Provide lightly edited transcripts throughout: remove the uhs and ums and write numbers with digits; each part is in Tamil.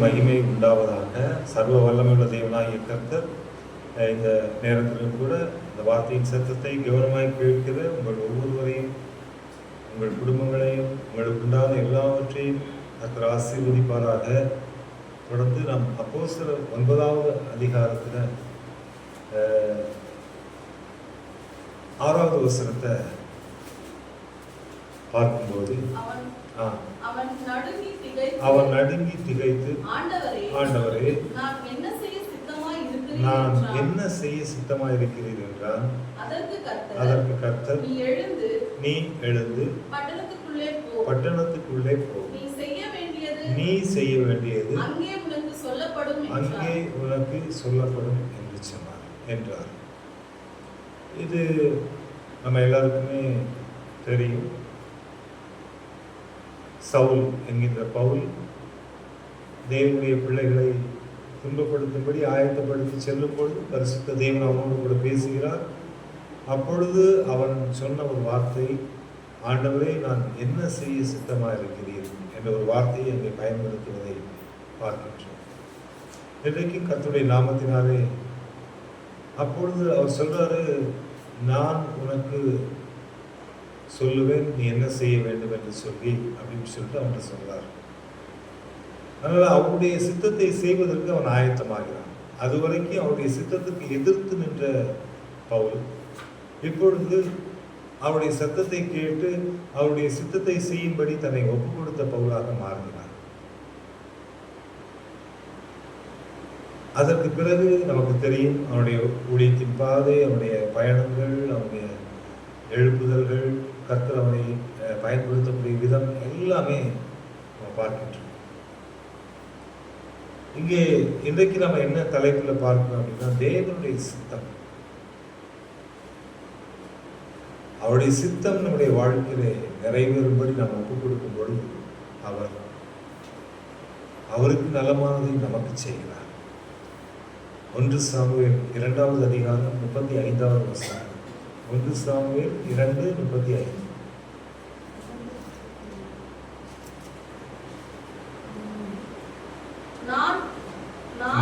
மகிமை உண்டாவதாக. சர்வ வல்லமையுள்ள தேவனாகிய கர்த்தர் இந்த நேரத்திலும் கூட இந்த வார்த்தையின் சத்தத்தை கவனமாய் கேட்கிற உங்கள் ஒவ்வொருவரையும், உங்கள் குடும்பங்களையும், உங்களுக்கு உண்டான எல்லாவற்றையும் கர்த்தர் ஆசீர்வதிப்பாராக. தொடர்ந்து நாம் அப்போஸ்தலர் 9வது அதிகாரத்தில் 6வது வசனத்தை பார்க்கும்போது அவன் நடுங்கி திகைத்து, ஆண்டவரே, நான் என்ன செய்ய சித்தமாய் இருக்கிறீர் என்றான். அதற்கு கர்த்தர், நீ எழுந்து பட்டணத்துக்குள்ளே போ, நீ செய்ய வேண்டியது அங்கே உனக்கு சொல்லப்படும் என்று சொன்னார் என்றார். இது நம்ம எல்லாருக்குமே தெரியும். சவுல் என்கின்ற பவுல் தேவனுடைய பிள்ளைகளை துன்பப்படுத்தும்படி ஆயத்தப்படுத்தி செல்லும் பொழுது பரிசுத்த தேவன் அவனோடு கூட பேசுகிறார். அப்பொழுது அவன் சொன்ன ஒரு வார்த்தை, ஆண்டவரே, நான் என்ன செய்ய சித்தமாக இருக்கிறீர் என்ற ஒரு வார்த்தையை அங்கே பயன்படுத்துவதை பார்க்கின்றோம். இன்றைக்கு கர்த்தருடைய நாமத்தினாலே அப்பொழுது அவர் சொல்றாரு, நான் உனக்கு சொல்லுவேன், நீ என்ன செய்ய வேண்டும் என்று சொல்லி அப்படின்னு சொல்லிட்டு அவன் சொல்றார். அதனால அவருடைய சித்தத்தை செய்வதற்கு அவன் ஆயத்தமாகிறான். அதுவரைக்கும் அவருடைய சித்தத்துக்கு எதிர்த்து நின்ற பவுல் இப்பொழுது அவருடைய சத்தத்தை கேட்டு அவருடைய சித்தத்தை செய்யும்படி தன்னை ஒப்பு கொடுத்த பவுலாக மாறுகிறார். அதற்கு பிறகு நமக்கு தெரியும் அவனுடைய ஊழியத்தின் பாதை, அவனுடைய பயணங்கள், அவனுடைய எழுப்புதல்கள், கர்த்தர் அவனை பயன்படுத்தக்கூடிய விதம் எல்லாமே நம்ம பார்க்கின்றோம். இங்கே இன்றைக்கு நம்ம என்ன தலைப்பில் பார்க்கணும் அப்படின்னா, தேவனுடைய சித்தம். அவருடைய சித்தம் நம்முடைய வாழ்க்கையிலே நிறைவேறும்படி நாம் ஒப்புக் கொடுக்கும் பொழுது அவருக்கு நலமானதை நமக்கு செய்கிறார். 1 சாமுவேல் 2வது அதிகாரம் 35வது வசனம். 1 சாமுவேல் 2:35.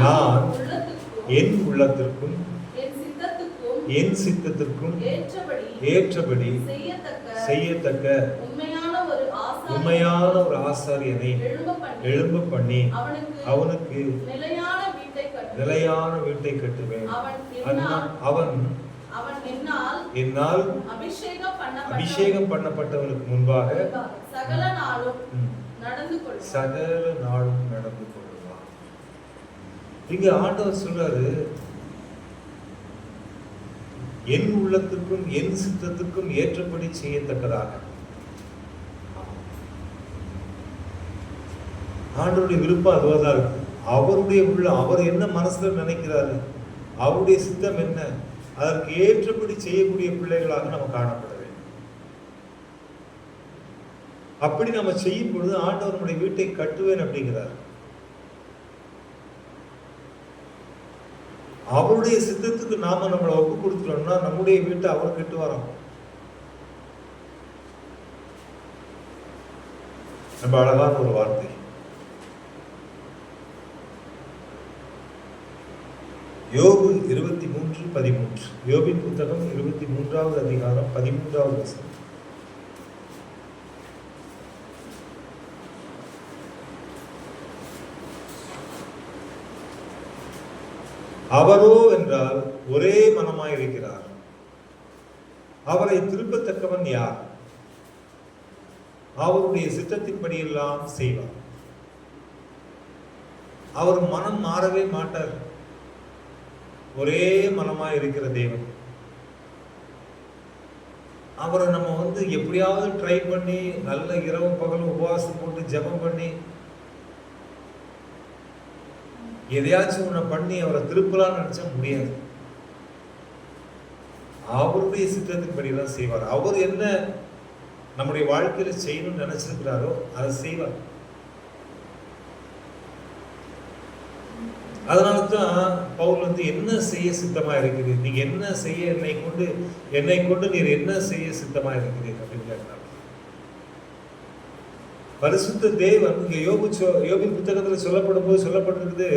நான் என் உள்ளத்திற்கும் என் சித்தத்திற்கும் ஏற்றபடி செய்யத்தக்க உண்மையான ஒரு ஆசாரியனை எழும்ப பண்ணி அவனுக்கு நிலையான வீட்டை கட்டுவேன். அவன் என்னால் அபிஷேகம் பண்ணப்பட்டவனுக்கு முன்பாக சகல நாளும் நடந்து கொள்வான். இங்க ஆண்டவர் சொல்றாரு, என் உள்ளத்திற்கும் என் சித்தத்திற்கும் ஏற்றபடி செய்யத்தக்கதாக. ஆண்டவருடைய விருப்பம் அதுவாதான் இருக்கு. அவருடைய உள்ள அவர் என்ன மனசுல நினைக்கிறாரு, அவருடைய சித்தம் என்ன, அதற்கு ஏற்றபடி செய்யக்கூடிய பிள்ளைகளாக நம்ம காணப்பட வேண்டும். அப்படி நம்ம செய்யும் பொழுது ஆண்டவர் நம்முடைய வீட்டை கட்டுவேன் அப்படிங்கிறார். அவருடைய சித்தத்துக்கு நாம நம்மளை ஒப்பு கொடுத்துட்டோம்னா நம்முடைய வீட்டை அவர் கட்டுவாராம். ரொம்ப அழகான ஒரு வார்த்தை. யோபு 23:13. யோபின் புத்தகம் 23வது அதிகாரம் 13வது வசனம். அவரோ என்றால் ஒரே மனமாயிருக்கிறார், அவரை திருப்பத்தக்கவன் யார்? அவருடைய சித்தத்தின்படி எல்லாம் செய்வார். அவர் மனம் மாறவே மாட்டார். ஒரே மனமாய் இருக்கிற தேவன். அவரை நம்ம எப்படியாவது ட்ரை பண்ணி நல்ல இரவும் பகலும் உபவாசம் போட்டு ஜெபம் பண்ணி எதையாச்சும் ஒண்ணு பண்ணி அவரை திருப்பலான்னு நினைச்சா முடியாது. அவருடைய சித்தத்தின்படி தான் செய்வார். அவர் என்ன நம்முடைய வாழ்க்கையில செய்யணும்னு நினைச்சிருக்கிறாரோ அதை செய்வார். அதனாலதான் பவுல் என்ன செய்ய சித்தமா இருக்கிறீர், நீங்க என்ன செய்ய என்னை கொண்டு நீர் என்ன செய்ய சித்தமா இருக்கிறீர் அப்படின்னு கேட்டார். பரிசுத்த தேவன் இங்க யோபின் புத்தகத்தில் சொல்லப்படும் போது சொல்லப்பட்டிருக்குது,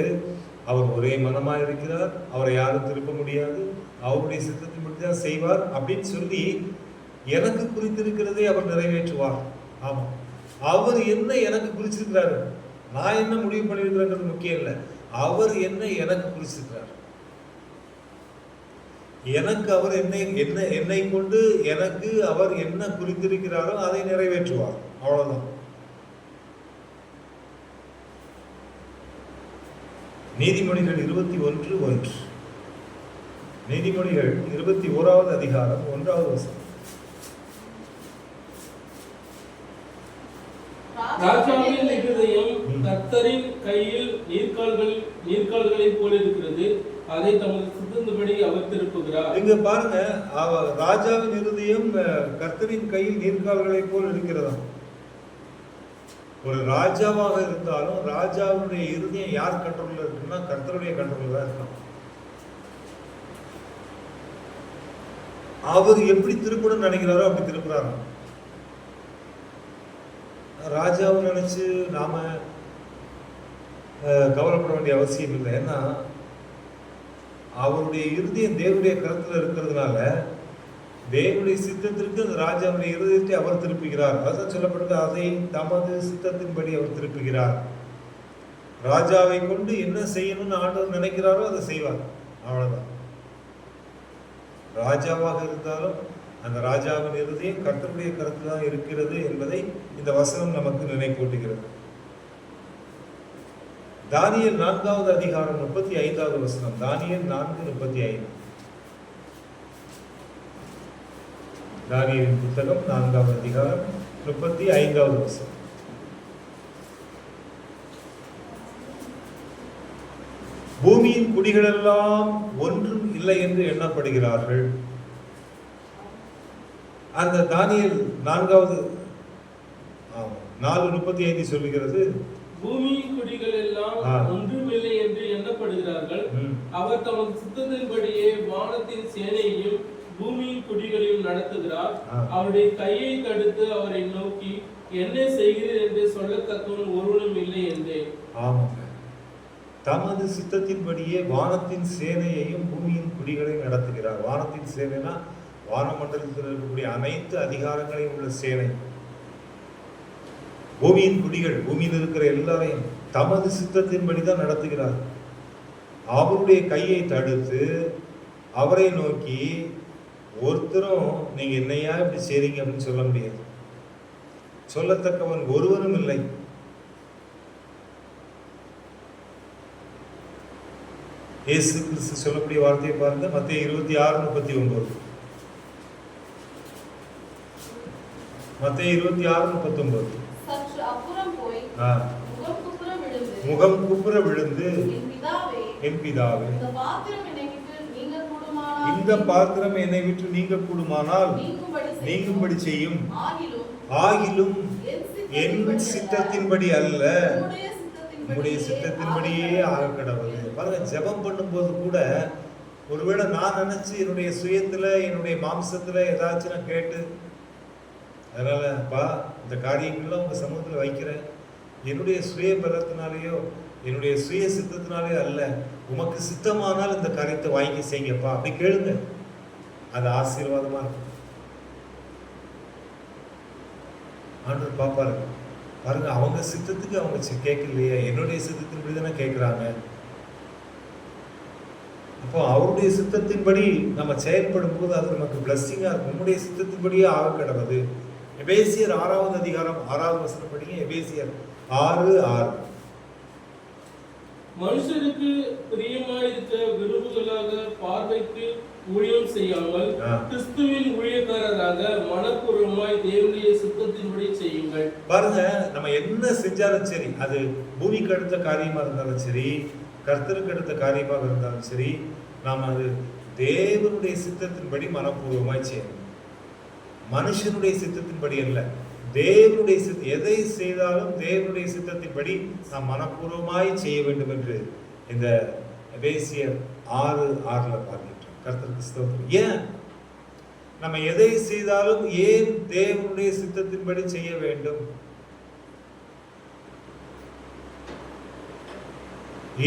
அவர் ஒரே மனமாக இருக்கிறார், அவரை யாரும் திருப்ப முடியாது, அவருடைய சித்தத்தின்படி தான் செய்வார் அப்படின்னு சொல்லி எனக்கு குறித்திருக்கிறதை அவர் நிறைவேற்றுவார். ஆமா, அவர் என்ன எனக்கு குறிச்சிருக்கிறாரு, நான் என்ன முடிவு பண்ணியிருக்கிறேன்றது முக்கியம் இல்லை, அவர் என்ன எனக்கு குறிச்சிருக்கிறார், எனக்கு அவர் என்னை கொண்டு எனக்கு அவர் என்ன குறித்திருக்கிறாரோ அதை நிறைவேற்றுவார். அவ்வளவுதான். நீதிமொழிகள் 21:1. நீதிமொழிகள் 21வது அதிகாரம் 1வது வசனம். ராஜாவின் இருதயம் கர்த்தரின் கையில் நீர்க்கால்களை போல இருக்கிறது, அதை தமது சித்தத்தின்படி அவர் திருப்புகிறார். இங்க பாருங்க, ராஜாவின் இருதயம் கர்த்தரின் கையில் நீர்க்கால்களை போல் இருக்கிறதா. ஒரு ராஜாவாக இருந்தாலும் ராஜாவுடைய இருதயம் யார் கண்ட்ரோல்ல இருக்குன்னா கர்த்தருடைய கண்ட்ரோல்ல தான் இருக்கும். அவர் எப்படி திருப்பணும்னு நினைக்கிறாரோ அப்படி திருப்புறாரு. ராஜாவை நினைச்சு நாம கவலைப்பட வேண்டிய அவசியம் இல்லை. ஏன்னா அவருடைய இருதயம் தேவனுடைய கருத்துல இருக்கிறதுனால தேவனுடைய சித்தத்திற்கு அந்த ராஜாவுடைய இருதயத்தை அவர் திருப்புகிறார். அதான் சொல்லப்படுது, அதை தமது சித்தத்தின்படி அவர் திருப்புகிறார். ராஜாவை கொண்டு என்ன செய்யணும்னு ஆண்டவர் நினைக்கிறாரோ அதை செய்வார். அவ்வளவுதான். ராஜாவாக இருந்தாலும் அந்த ராஜாவின் இருதயம் கர்த்தருடைய கருத்து தான் இருக்கிறது என்பதை இந்த வசனம் நமக்கு நினைப்பூட்டுகிறது. தானியேல் 4வது அதிகாரம் 35வது வசனம். தானியேல் 4:35. தானியேலின் புத்தகம் 4வது அதிகாரம் 35வது வசனம். பூமியின் குடிகளெல்லாம் ஒன்றும் இல்லை என்று எண்ணப்படுகிறார்கள். அந்த தானியேல் 4:35 சொல்லுகிறது, பூமியின் குடிகள் எல்லாம் ஒன்றுமில்லை என்று எண்ணப்படுகிறார்கள். அவர் தமது சித்தத்தின்படியே வானத்தின் சேனையையும் பூமியின் குடிகளையும் நடத்துகிறார். அவருடைய கையை தடுத்து அவரை நோக்கி என்ன செய்கிறீர் என்று சொல்லத்தக்கவன் ஒருவனும் இல்லை என்றேன். ஆமாங்க, தமது சித்தத்தின்படியே வானத்தின் சேனையையும் பூமியின் குடிகளையும் நடத்துகிறார். வானத்தின் சேனைனா வானமண்டலத்தில் இருக்கக்கூடிய அனைத்து அதிகாரங்களையும் உள்ள சேனை. பூமியின் குடிகள், பூமியில் இருக்கிற எல்லாரையும் தமது சித்தத்தின்படி தான் நடத்துகிறார். அவருடைய கையை தடுத்து அவரை நோக்கி ஒருத்தரும் நீங்க என்னையா இப்படி செய்றீங்க அப்படின்னு சொல்ல முடியாது. சொல்லத்தக்கவன் ஒருவரும் இல்லை. இயேசு கிறிஸ்து சொல்லக்கூடிய வார்த்தையை பாருங்க, மத்தேயு 26:39. மத்தேயு 26:39. முகம் குப்புற விழுந்து என் பிதாவே, இந்த பாத்திரம் என்னை விட்டு நீங்க கூடுமானால் நீங்கும்படி செய்யும், ஆகிலும் என் சித்தத்தின்படி அல்ல உம்முடைய சித்தத்தின்படியே ஆக கடவுள். பாருங்க, ஜெபம் பண்ணும்போது கூட ஒருவேளை நான் நினைச்சு என்னுடைய சுயத்துல என்னுடைய மாம்சத்துல ஏதாச்சும் நான் கேட்டு, அதனால அப்பா இந்த காரியங்கள்லாம் உங்க சமூகத்துல வைக்கிறேன், என்னுடைய சுய பலத்தினாலேயோ என்னுடைய சுய சித்தத்தினாலேயோ அல்ல, உமக்கு சித்தமானால் இந்த காரியத்தை வாங்கி செய்யுங்கப்பா அப்படி கேளுங்க. அது ஆசீர்வாதமா இருக்கும். ஆண்டவர் பாப்பாரு. பாருங்க, அவங்க சித்தத்துக்கு அவங்க கேட்கலையே, என்னுடைய சித்தத்தின்படி தானே கேட்கிறாங்க. அப்போ அவருடைய சித்தத்தின்படி நம்ம செயல்படும் போது அது நமக்கு பிளஸ்ஸிங்கா இருக்கும். நம்முடைய சித்தத்தின்படியே ஆக கடவுது. எபேசியர் 6வது அதிகாரம் 6வது வசனம் படிங்க. எபேசியர் 6:6. மனுஷருக்கு பிரியமாயிருக்க விரும்புகளாக பார்வைக்கு ஊழியம் செய்யாமல் கிறிஸ்துவின் ஊழியக்காரராக மனப்பூர்வமாய் தேவனுடைய சித்தத்தின்படி செய்யுங்கள். பாருங்க, நம்ம என்ன செஞ்சாலும் சரி, அது பூமிக்கு அடுத்த காரியமா இருந்தாலும் சரி, கர்த்தருக்கு அடுத்த காரியமாக இருந்தாலும் சரி, நாம் அது தேவனுடைய சித்தத்தின்படி மனப்பூர்வமாய் செய்யணும். மனுஷனுடைய சித்தத்தின்படி அல்ல, தேவனுடைய எதை செய்தாலும் தேவனுடைய சித்தத்தின்படி நாம் மனப்பூர்வமாய் செய்ய வேண்டும் என்று இந்த எபேசியர் 6:6 பார்க்கிறோம். கர்த்தருக்கு ஸ்தோத்திரம். ஏன் நம்ம எதை செய்தாலும் ஏன் தேவனுடைய சித்தத்தின்படி செய்ய வேண்டும்?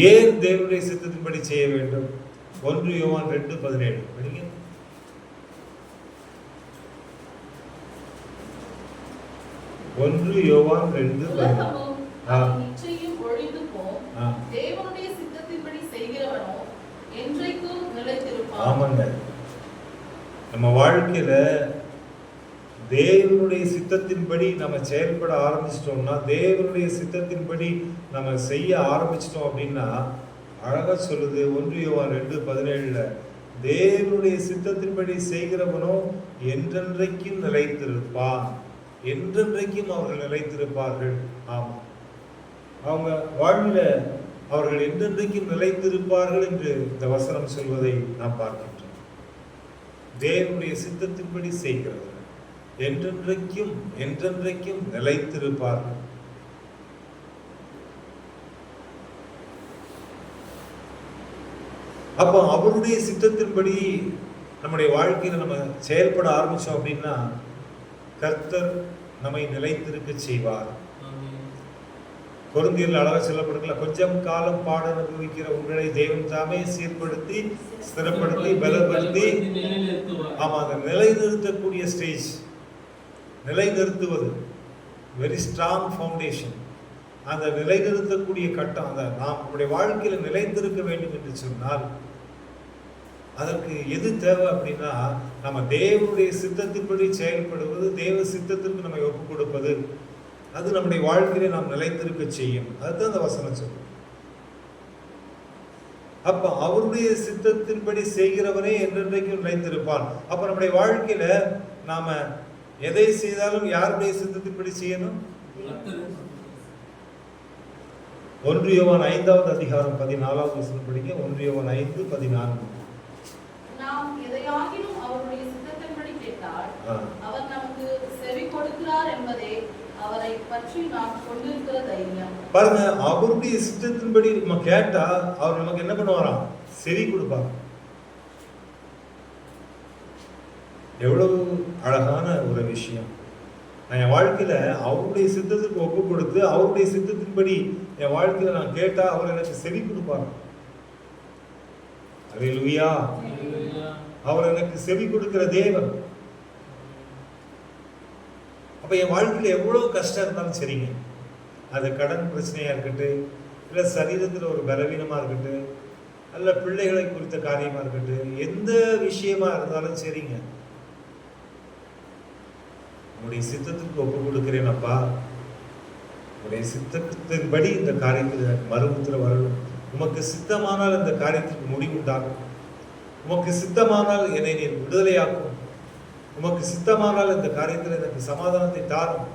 ஏன் தேவனுடைய சித்தத்தின்படி செய்ய வேண்டும்? 1 யோவான் 2:17 படிங்க. 1 யோவான் 2:17. தேவனுடைய சித்தத்தின்படி செய்கிறவனோ என்றைக்கும் நிலைத்திருப்பான். ஆமாங்க, நம்ம வாழ்க்கையில தேவனுடைய சித்தத்தின்படி நம்ம செயல்பட ஆரம்பிச்சிட்டோம்னா, தேவனுடைய சித்தத்தின்படி நம்ம செய்ய ஆரம்பிச்சிட்டோம் அப்படின்னா, அழகா சொல்லுது 1 யோவான் 2:17, தேவனுடைய சித்தத்தின்படி செய்கிறவனோ என்றென்றைக்கும் நிலைத்திருப்பான். என்றென்றைக்கும் அவர்கள் நிலைத்திருப்பார்கள். ஆமா, அவங்க வாழ்வில் அவர்கள் என்றென்றைக்கும் நிலைத்திருப்பார்கள் என்று இந்த வசனம் சொல்வதை நாம் பார்க்கின்றோம். தேவனுடைய சித்தத்தின்படி செய்கிறவர்கள் என்றென்றைக்கும் என்றென்றைக்கும் நிலைத்திருப்பார்கள். அப்போ அவருடைய சித்தத்தின்படி நம்முடைய வாழ்க்கையில நம்ம செயல்பட ஆரம்பிச்சோம் அப்படின்னா, கர்த்தர் நம்மை நிலைத்திருக்க செய்வார். கொரிந்தியரில் அழகா சொல்லப்படுகிற, கொஞ்சம் காலம் பாட அனுபவிக்கிற உங்களை தேவன் தாமே சீர்படுத்தி ஸ்திரப்படுத்தி பலப்படுத்தி, ஆமா, அந்த நிலைநிறுத்தக்கூடிய ஸ்டேஜ், நிலைநிறுத்துவது, வெரி ஸ்ட்ராங் ஃபவுண்டேஷன், அந்த நிலைநிறுத்தக்கூடிய கட்டம், அந்த நாம் நம்முடைய வாழ்க்கையில நிலைத்திருக்க வேண்டும் என்று சொன்னால் அதற்கு எது தேவை அப்படின்னா, நம்ம தேவனுடைய சித்தத்தின்படி செயல்படுவது, தேவ சித்தத்திற்கு நம்மை ஒப்புக் கொடுப்பது, அது நம்முடைய வாழ்க்கையில நாம் நிலைத்திருக்க செய்யும். அதுதான் அந்த வசனம் சொல்லும். அப்ப அவருடைய சித்தத்தின்படி செய்கிறவனே என்றென்றைக்கும் நிலைத்திருப்பான். அப்ப நம்முடைய வாழ்க்கையில நாம எதை செய்தாலும் யாருடைய சித்தத்தின்படி செய்யணும்? 1 யோவான் 5:14 வசனம் படிங்க. 1 யோவான் 5:14. நாம் எதையாகிலும் அவருடைய சித்தத்தின்படி கேட்டால் அவர் நமக்கு செவி கொடுக்கிறார் என்பதே அவரை பற்றி நாம் கொண்டிருக்கிற தைரியம். பாருங்க, அவருடைய சித்தத்தின்படி நம்ம கேட்டா அவர் நமக்கு என்ன பண்ணுவாராம்? செவி கொடுப்பார். எவ்வளவு அழகான ஒரு விஷயம். நான் என் வாழ்க்கையில அவருடைய சித்தத்துக்கு ஒப்பு கொடுத்து அவருடைய சித்தத்தின்படி என் வாழ்க்கையில நான் கேட்டா அவர் எனக்கு செவி கொடுப்பார். அல்லேலூயா. அவர் எனக்கு செவி கொடுக்கிற தேவன். அப்ப என் வாழ்க்கையில எவ்வளவு கஷ்டம் இருந்தாலும் சரிங்க, அது கடன் பிரச்சனையா இருக்கட்டும், இல்ல சரீரத்தில் ஒரு பலவீனமா இருக்கட்டும், அல்ல பிள்ளைகளை குறித்த காரியமா இருக்கட்டும், எந்த விஷயமா இருந்தாலும் சரிங்க, உங்களுடைய சித்தத்துக்கு ஒப்பு கொடுக்கிறேன் அப்பா, உங்களுடைய சித்தத்தின்படி இந்த காரியத்தில் எனக்கு மறுபுத்திர வரணும், உமக்கு சித்தமானால் இந்த காரியத்திற்கு முடிவுண்டாகும், உமக்கு சித்தமானால் என்னை நீ விடுதலையாக்கும், உமக்கு சித்தமானால் இந்த காரியத்தில் எனக்கு சமாதானத்தை தாரும்.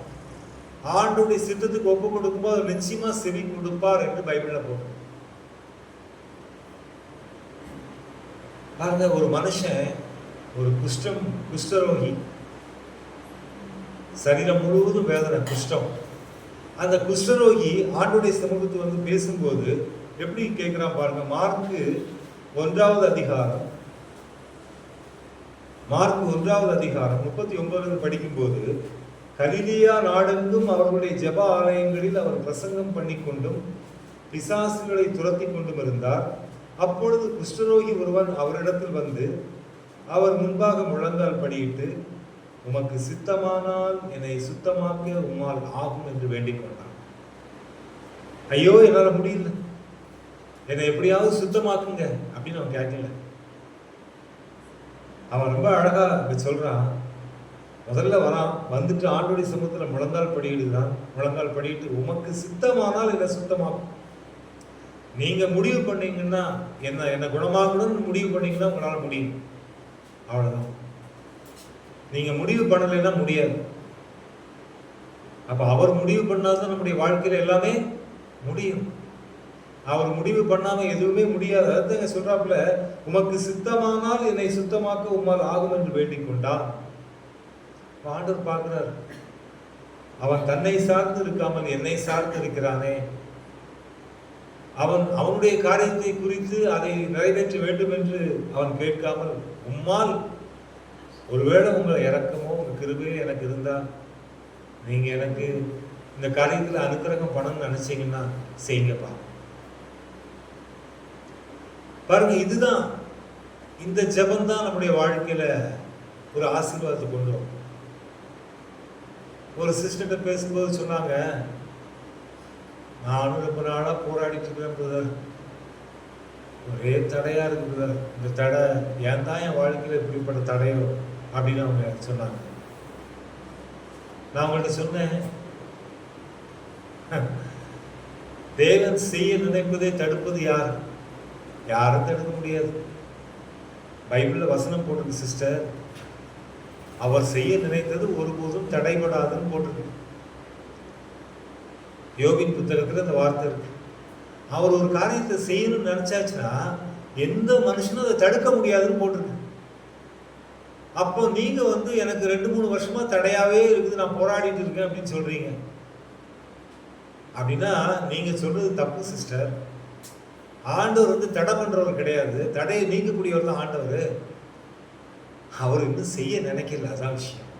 ஆண்டுடைய சித்தத்துக்கு ஒப்பு கொடுக்கும்போது அவர் நிச்சயமா செவி கொடுப்பார் என்று பைபிள்ல போகும். பாருங்க, ஒரு மனுஷன், ஒரு குஷ்டரோகி, சரீரம் முழுவதும் வேதனை, குஷ்டம். அந்த குஷ்டரோகி ஆண்டுடைய சமூகத்துக்கு வந்து பேசும்போது எப்படி கேட்கிறான் பாருங்க. மார்க்கு 1வது அதிகாரம் 39 படிக்கும்போது, கலிலேயா நாடெங்கும் அவர்களுடைய ஜெப ஆலயங்களில் அவர் பிரசங்கம் பண்ணி கொண்டும் பிசாசுகளை துரத்தி கொண்டும் இருந்தார். அப்பொழுது குஷ்டரோகி ஒருவன் அவரிடத்தில் வந்து அவர் முன்பாக முழங்கால் படியிட்டு, உமக்கு சித்தமானால் என்னை சுத்தமாக்க உம்மால் ஆகும் என்று வேண்டிக் கொண்டான். ஐயோ, என்னால முடியல, என்னை எப்படியாவது சுத்தமாக்குங்க அப்படின்னு அவன் கேட்கல. அவன் ரொம்ப அழகா அப்படி சொல்றான். முதல்ல வரான், வந்துட்டு ஆண்டோடைய சமூகத்துல முழங்கால் படியிடுதான். முழங்கால் படியிட்டு, உமக்கு சித்தமானால் என்னை சுத்தமாக்கும், நீங்க முடிவு பண்ணீங்கன்னா என்ன குணமாகணும்னு முடிவு பண்ணீங்கன்னா உங்களால முடியும், அவ்வளவுதான். நீங்க முடிவு பண்ணலைன்னா முடியாது. அப்ப அவர் முடிவு பண்ணாதான் நம்முடைய வாழ்க்கையில எல்லாமே முடியும். அவர் முடிவு பண்ணாம எதுவுமே முடியாது. அதுதாங்க சொல்றாப்புல, உமக்கு சித்தமானால் என்னை சுத்தமாக்க உம்மால் ஆகும் என்று வேண்டிக் கொண்டான். ஆண்டவர் பார்க்கிறார், அவன் தன்னை சார்ந்து இருக்காமல் என்னை சார்ந்து இருக்கிறானே, அவனுடைய காரியத்தை குறித்து அதை நிறைவேற்ற வேண்டும் என்று அவன் கேட்காமல், உம்மால் ஒருவேளை உங்களை இரக்கமோ உங்க கிருபையோ எனக்கு இருந்தா, நீங்க எனக்கு இந்த காரியத்துல அனுக்கிரகம் பண்ணணும்னு நினைச்சீங்கன்னா செய்யுங்கப்பா, பாருங்க, இதுதான், இந்த ஜெபம் தான் நம்முடைய வாழ்க்கையில ஒரு ஆசீர்வாதத்தை கொண்டு வரும். ஒரு சிஸ்டர்கிட்ட பேசும்போது சொன்னாங்க, நானும் ரொம்ப நாளா போராடிட்டு இருக்கேன் பிரதர், ஒரே தடையா இருக்கு பிரதர், இந்த தடை ஏன் தான் என் வாழ்க்கையில இப்படிப்பட்ட தடையோ அப்படின்னு அவங்க சொன்னாங்க. நான் அவங்கள்ட்ட சொன்னேன், தேவன் செய்ய நினைப்பதை தடுப்பது யார்? யாரும் தடுக்க முடியாது. பைபிள்ல வசனம் போட்டிருக்கு சிஸ்டர், அவர் செய்ய நினைத்தது ஒருபோதும் தடைபடாதுன்னு போட்டிருக்கு. யோபின் புத்தகத்துல அந்த வார்த்தை இருக்கு. அவர் ஒரு காரியத்தை செய்யணும்னு நினைச்சாச்சுன்னா எந்த மனுஷனும் அதை தடுக்க முடியாதுன்னு போட்டிருக்கு. அப்போ நீங்க எனக்கு 2-3 வருஷமா தடையாவே இருக்குது, நான் போராடிட்டு இருக்கேன் அப்படின்னு சொல்றீங்க அப்படின்னா நீங்க சொல்றது தப்பு சிஸ்டர். ஆண்டவர் தடை பண்றவர் கிடையாது, தடையை நீக்கக்கூடியவர் தான் ஆண்டவர். அவர் இன்னும் செய்ய நினைக்கல, அதான் விஷயம்.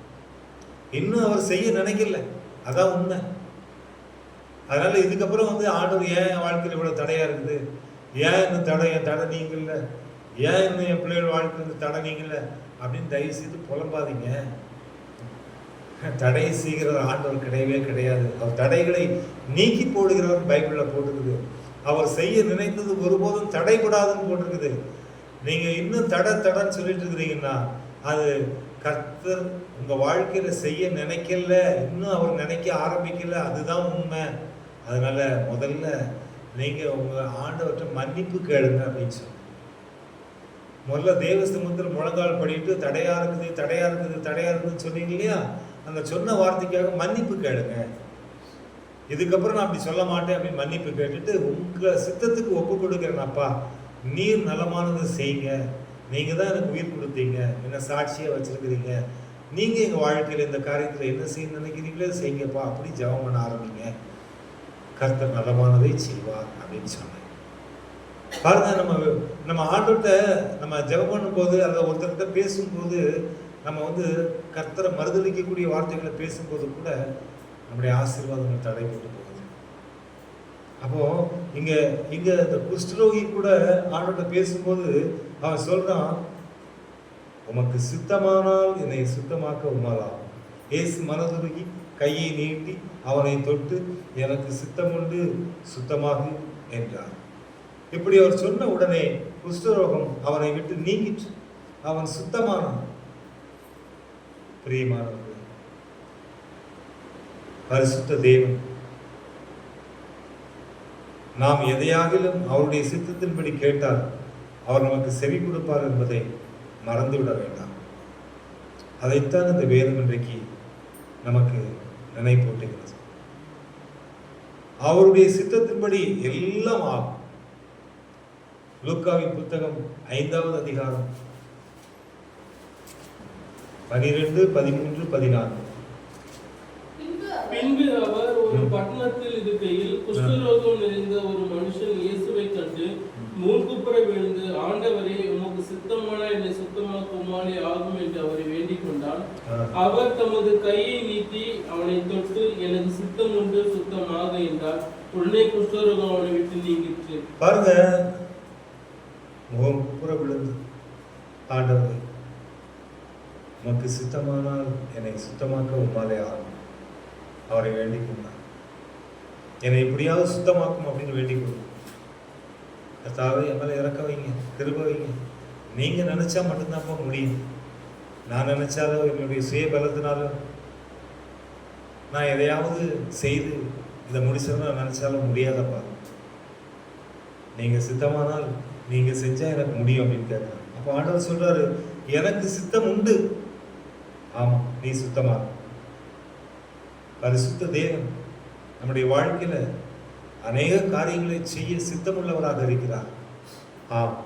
இன்னும் அவர் செய்ய நினைக்கல, அதான் உண்மை. அதனால இதுக்கப்புறம் ஆண்டவர் ஏன் என் வாழ்க்கையில் இவ்வளவு தடையா இருக்குது, ஏன் இன்னும் என் தடை நீங்கல, ஏன் இன்னும் என் பிள்ளைகள் வாழ்க்கை தடை நீங்கல அப்படின்னு தயவு செய்து புலம்பாதீங்க. தடை செய்கிற ஆண்டவர் கிடையவே கிடையாது. அவர் தடைகளை நீக்கி போடுகிறவர் பைபிள்ல போட்டுருக்குது. அவர் செய்ய நினைத்தது ஒருபோதும் தடைபடாதுன்னு போட்டிருக்குது. நீங்க இன்னும் தடைன்னு சொல்லிட்டு இருக்கிறீங்கன்னா அது கர்த்தர் உங்க வாழ்க்கையில செய்ய நினைக்கல, இன்னும் அவர் நினைக்க ஆரம்பிக்கல, அதுதான் உண்மை. அதனால முதல்ல நீங்க உங்க ஆண்டவர்கிட்ட மன்னிப்பு கேளுங்க அப்படின்னு சொல்லி முதல்ல தேவசமுத்திரம் முழங்கால் படிட்டு தடையா இருக்குதுன்னு சொன்னீங்க இல்லையா, அந்த சொன்ன வார்த்தைக்காக மன்னிப்பு கேளுங்க. இதுக்கப்புறம் நான் அப்படி சொல்ல மாட்டேன் அப்படின்னு மன்னிப்பு கேட்டுட்டு உங்க சித்தத்துக்கு ஒப்பு கொடுக்கிறேன். அப்பா, நீர் நலமானதை செய்யுங்க, நீங்க தான் எனக்கு உயிர் கொடுத்தீங்க, என்ன சாட்சியா வச்சிருக்கிறீங்க, நீங்க எங்க வாழ்க்கையில இந்த காரியத்துல என்ன செய்ய நினைக்கிறீங்களோ செய்யுங்கப்பா அப்படி ஜெபம் பண்ண ஆரம்பிங்க. கர்த்தர் நலமானதை செய்வார் அப்படின்னு சொன்னேன். பாருங்க, நம்ம ஆண்டவர்கிட்ட நம்ம ஜெபம் பண்ணும் போது அல்லது ஒருத்தர்கிட்ட பேசும்போது நம்ம கர்த்தரை மறுதளிக்கக்கூடிய வார்த்தைகளை பேசும்போது கூட நம்முடைய ஆசீர்வாதங்கள் தடைபட்டு போகுது. அப்போ இங்க இந்த குஷ்டரோகி கூட ஆண்டவர்கிட்ட பேசும்போது அவன் சொல்றான், உமக்கு சித்தமானால் என்னை சுத்தமாக்க உமாலாம். இயேசு மனதுருகி கையை நீட்டி அவனை தொட்டு எனக்கு சித்தம் உண்டு சுத்தமாகு என்றார். இப்படி அவர் சொன்ன உடனே குஷ்டரோகம் அவனை விட்டு நீங்கிற்று, அவன் சுத்தமானான். பிரியமானவர்களே, பரிசுத்த தேவன் நாம் எதையாகிலும் அவருடைய சித்தத்தின்படி கேட்டால் அவர் நமக்கு செவி கொடுப்பார் என்பதை மறந்துவிட வேண்டாம். அதைத்தான் இந்த வேதம் இன்றைக்கு நமக்கு நினைப்பூட்டுகிறது. அவருடைய சித்தத்தின்படி எல்லாம் ஆகும். லூக்காவின் புத்தகம் 5வது அதிகாரம் 12, 13, 14. பின்பு அவர் ஒரு பட்டணத்தில் இருக்கையில் குஷ்டரோகம் நிறைந்த ஒரு மனுஷன் இயேசுவை கண்டு மூக்குப்புற விழுந்து, ஆண்டவரே, உமக்கு சித்தமான என்னை சுத்தமாக்க உம்மாலே ஆகும் என்று அவரை வேண்டிக் கொண்டான். அவர் தமது கையை நீட்டி அவனை தொட்டு எனக்கு சித்தம் உண்டு சுத்தமாக என்றார். உடனே குஷ்டரோகம் அவனை விட்டு நீங்கிற்று. பாருங்க, மூக்குப்புற விழுந்து, ஆண்டவரே, உமக்கு சித்தமானால் என்னை சுத்தமாக்க உம்மாலே ஆகும் அவரை வேண்டிக் கொண்டார். என்னை எப்படியாவது சுத்தமாக்கும் அப்படின்னு வேண்டிக் கொள்ளும். கர்த்தாவே, என் மேல இறக்க வைங்க, கிருபை வைங்க. நீங்க நினைச்சா மட்டும்தான்ப்பா முடியும். நான் நினைச்சாலோ என்னுடைய சுய பலத்தினாலோ நான் எதையாவது செய்து இதை முடிச்சதுன்னு நான் நினைச்சாலும் முடியாதப்பா. நீங்க சித்தமானால் நீங்க செஞ்சா எனக்கு முடியும் அப்படின்னு கேட்கிறேன். அப்போ ஆண்டவர் சொல்றாரு, எனக்கு சித்தம் உண்டு. ஆமா, நீ சுத்தமா. பரிசுத்த தேவன் நம்முடைய வாழ்க்கையில அநேக காரியங்களை செய்ய சித்தமுள்ளவராக இருக்கிறார். ஆம்,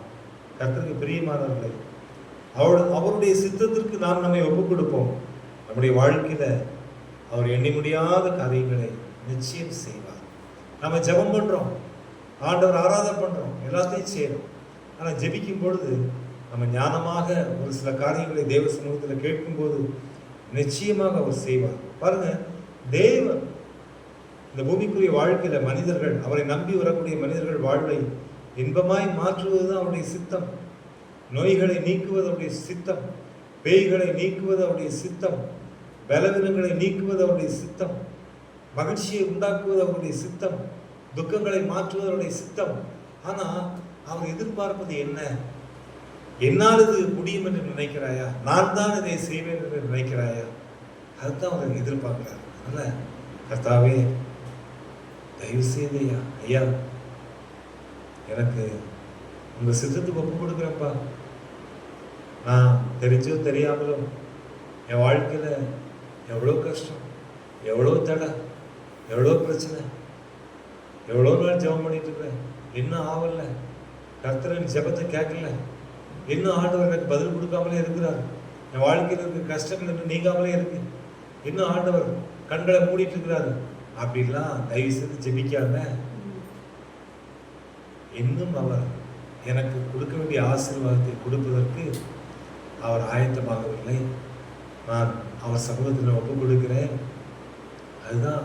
கர்த்தருக்கு பிரியமானவர்களே, அவருடைய சித்தத்திற்கு நாம் நம்மை ஒப்புக் கொடுப்போம். நம்முடைய வாழ்க்கையில அவர் எண்ணி முடியாத காரியங்களை நிச்சயம் செய்வார். நம்ம ஜெபம் பண்றோம், ஆண்டவர் ஆராதனை பண்றோம், எல்லாத்தையும் செய்யறோம். ஆனா ஜெபிக்கும் பொழுது நம்ம ஞானமாக ஒரு சில காரியங்களை தேவ சமூகத்தில் கேட்கும்போது நிச்சயமாக அவர் செய்வார். பாருங்க, தேவன் இந்த பூமிக்குரிய வாழ்க்கையில மனிதர்கள், அவரை நம்பி வரக்கூடிய மனிதர்கள் வாழ்வை இன்பமாய் மாற்றுவதுதான் அவருடைய சித்தம். நோய்களை நீக்குவது அவருடைய சித்தம், பேய்களை நீக்குவது அவருடைய சித்தம், பலவீனங்களை நீக்குவது அவருடைய சித்தம், மகிழ்ச்சியை உண்டாக்குவது அவருடைய சித்தம், துக்கங்களை மாற்றுவது அவருடைய சித்தம். ஆனா அவர் எதிர்பார்ப்பது என்ன? என்னால் இது முடியும் என்று நினைக்கிறாயா? நான் தான் இதை செய்வேன் என்று நினைக்கிறாயா? அதுதான் அவர் எதிர்பார்க்கிறார். அல்ல, கர்த்தாவே தயவு செய்து ஐயா எனக்கு உங்க சித்தத்துக்கு ஒப்பு கொடுக்குறேன்ப்பா. நான் தெரிஞ்சோ தெரியாமலும் என் வாழ்க்கையில எவ்வளோ கஷ்டம், எவ்வளோ தடை, எவ்வளோ பிரச்சனை, எவ்வளோ நாள் ஜெபம் பண்ணிட்டு இருக்கேன், இன்னும் ஆவல. கர்த்தரின் ஜெபத்தை கேட்கல, இன்னும் ஆண்டவர் எனக்கு பதில் கொடுக்காமலே இருக்கிறார். என் வாழ்க்கையில் இருக்க கஷ்டங்கள் இன்னும் நீங்காமலே இருக்கு, இன்னும் ஆண்டவர் கண்களை மூடிட்டு இருக்கிறாரு. அப்படிலாம் தயவு செய்து ஜெபிக்காம, இன்னும் அவர் எனக்கு கொடுக்க வேண்டிய ஆசீர்வாதத்தை கொடுப்பதற்கு அவர் ஆயத்தமாகவில்லை. நான் அவர் சமூகத்தில் ஒப்பு கொடுக்கிறேன். அதுதான்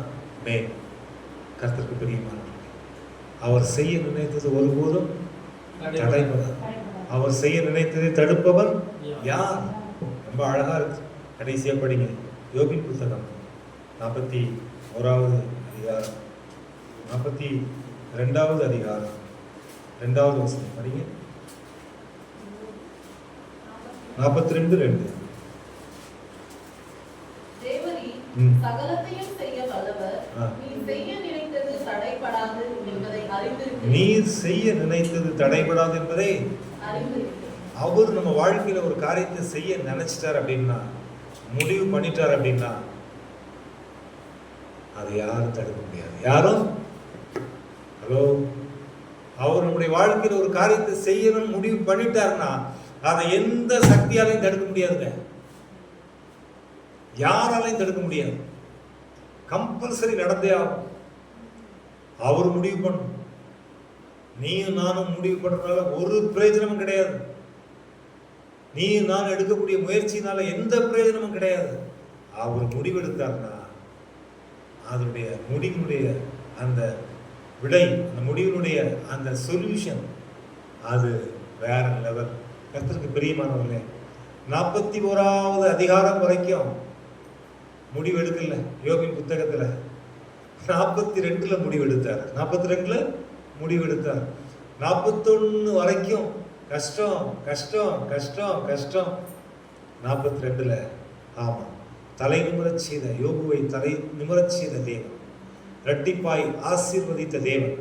கர்த்தருக்கு பிரியமானது. அவர் செய்ய நினைத்தது ஒருபோதும் தடைபடாது. அவர் செய்ய நினைத்ததை தடுப்பவன் யார்? ரொம்ப அழகா இருக்கு. கடைசியா படிங்க, யோபின் புத்தகம் 41வது அதிகாரம், 42வது அதிகாரம், 2வது வசனம் படிங்க. 42:2. தேவரீ சகலத்தையும் செய்ய வல்லவர், நீர் செய்ய நினைத்தது தடைபடாது என்பதை அறிந்திருக்கிறேன். நீர் செய்ய நினைத்தது தடைபடாது என்பதை அறிந்திருக்கிறேன். அவர் நம்ம வாழ்க்கையில ஒரு காரியத்தை செய்ய நினைச்சிட்டார் அப்படின்னா, முடிவு பண்ணிட்டார் அப்படின்னா, அதை யாரும் தடுக்க முடியாது. யாரும் ஹலோ, அவர் நம்முடைய வாழ்க்கையில ஒரு காரியத்தை செய்யணும் முடிவு பண்ணிட்டாருன்னா அதை எந்த சக்தியாலையும் தடுக்க முடியாதுங்க. யாராலையும் தடுக்க முடியாது. கம்பல்சரி நடந்தே ஆகும். அவர் முடிவு பண்ணும். நீயும் நானும் முடிவு பண்றதுனால ஒரு பிரயோஜனமும் கிடையாது. நீ நான் எடுக்கக்கூடிய முயற்சியினால எந்த பிரயோஜனமும் கிடையாது. அவர் முடிவெடுத்தார்னா அதனுடைய முடிவினுடைய அந்த விடை, அந்த முடிவினுடைய அந்த சொல்யூஷன், அது வேற லெவல். கர்த்தருக்கு பிரியமானவர்களே, 41வது அதிகாரம் வரைக்கும் முடிவெடுக்கல. யோபின் புத்தகத்துல 42ல முடிவெடுத்தார். 42ல முடிவெடுத்தார். 41 வரைக்கும் கஷ்டம் கஷ்டம் கஷ்டம் கஷ்டம். 42ல ஆமா, தலை நிமிரச் செய்த யோபுவை தலை நிமிரச் செய்த தேவன், இரட்டிப்பாய் ஆசீர்வதித்த தேவன்,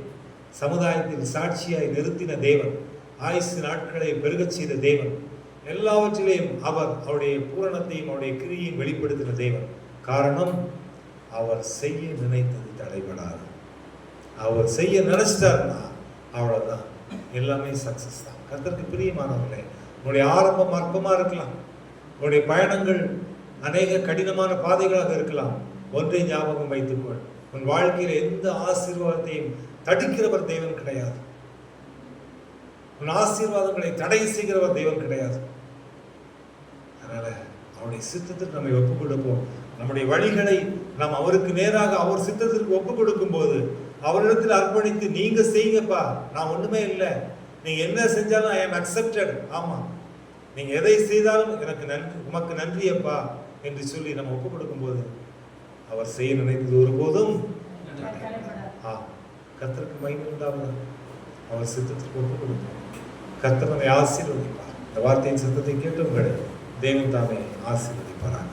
சமுதாயத்தில் சாட்சியாய் நிறுத்தின தேவன், ஆயுசு நாட்களை பெருகச் செய்த தேவன், எல்லாவற்றிலேயும் அவர் அவருடைய பூரணத்தையும் அவருடைய கிரியையும் வெளிப்படுத்தின தேவன். காரணம், அவர் செய்ய நினைத்தது தடைபடாது. அவர் செய்ய நினைச்சிட்டாருன்னா அவ்வளவுதான், எல்லாமே சக்சஸ் தான். கர்த்தருக்கு பிரியமானவர்களே, உன்னுடைய ஆரம்பம் அற்பமா இருக்கலாம், உன்னுடைய பயணங்கள் அநேக கடினமான பாதைகளாக இருக்கலாம். ஒன்றை ஞாபகம் வைத்துக்கொள், உன் வாழ்க்கையில எந்த ஆசீர்வாதத்தையும் தடுக்கிறவர் தேவன் கிடையாது. உன் ஆசீர்வாதங்களை தடை செய்கிறவர் தேவன் கிடையாது. அதனால அவருடைய சித்தத்திற்கு நம்மை ஒப்புக் கொடுப்போம். நம்முடைய வழிகளை நாம் அவருக்கு நேராக அவர் சித்தத்திற்கு ஒப்புக் கொடுக்கும் போது அவரிடத்தில் அர்ப்பணித்து, நீங்க செய்யுங்கப்பா, நான் ஒண்ணுமே இல்லை, நீங்க என்ன செஞ்சாலும் ஐ எம் அக்செப்டட். ஆமா, நீங்க எதை செய்தாலும் எனக்கு நன்றி, உமக்கு நன்றி அப்பா என்று சொல்லி நம்ம ஒப்புக் கொடுக்கும் போது அவர் செய்ய நினைத்தது ஒருபோதும் கர்த்தருக்கு மகிமை உண்டாவது. அவர் சித்தத்திற்கு ஒப்புக் கொடுப்போம். கர்த்தர் நம்மை ஆசீர்வதிப்பார். இந்த வார்த்தையின் சித்தத்தை கேட்டு உங்களை தேவன் தாமே ஆசீர்வதிப்பாராங்க.